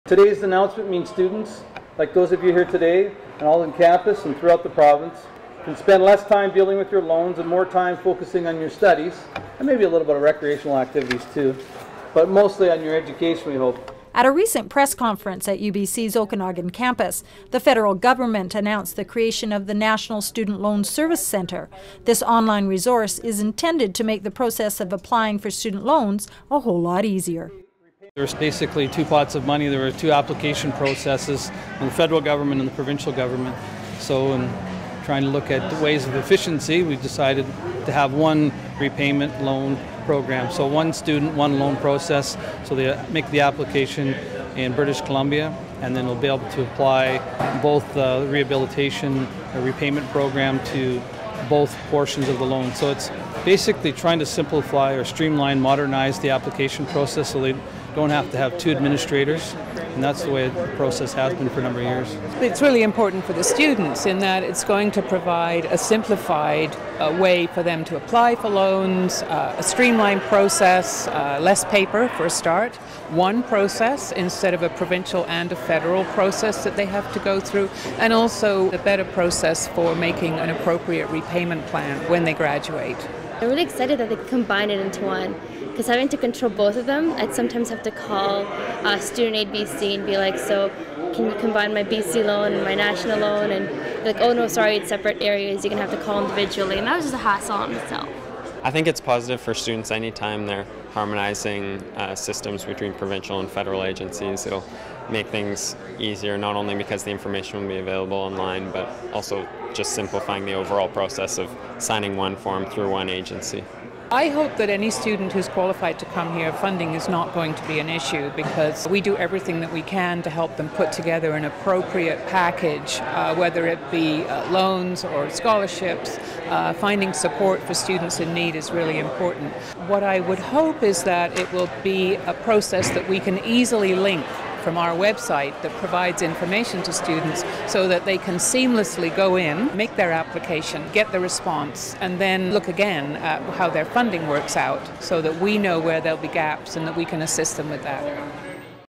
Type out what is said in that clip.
Today's announcement means students, like those of you here today, and all on campus and throughout the province, can spend less time dealing with your loans and more time focusing on your studies, and maybe a little bit of recreational activities too, but mostly on your education, we hope. At a recent press conference at UBC's Okanagan campus, the federal government announced the creation of the National Student Loan Service Centre. This online resource is intended to make the process of applying for student loans a whole lot easier. There's basically two pots of money. There were two application processes in the federal government and the provincial government. So in trying to look at the ways of efficiency, we decided to have one repayment loan program. So one student, one loan process. So they make the application in British Columbia, and then they'll be able to apply both the rehabilitation or repayment program to both portions of the loan. So it's basically trying to simplify or streamline, modernize the application process so they don't have to have two administrators, and that's the way the process has been for a number of years. It's really important for the students in that it's going to provide a simplified way for them to apply for loans, a streamlined process, less paper for a start, one process instead of a provincial and a federal process that they have to go through, and also a better process for making an appropriate repayment plan when they graduate. I'm really excited that they combine it into one, because having to control both of them, I'd sometimes have to call Student Aid BC and be like, so can you combine my BC loan and my national loan? And be like, oh no, sorry, it's separate areas, you're going to have to call individually. And that was just a hassle on itself. I think it's positive for students anytime they're harmonizing systems between provincial and federal agencies. It'll make things easier, not only because the information will be available online, but also just simplifying the overall process of signing one form through one agency. I hope that any student who's qualified to come here, funding is not going to be an issue, because we do everything that we can to help them put together an appropriate package, whether it be loans or scholarships. Finding support for students in need is really important. What I would hope is that it will be a process that we can easily link from our website that provides information to students so that they can seamlessly go in, make their application, get the response, and then look again at how their funding works out so that we know where there'll be gaps and that we can assist them with that.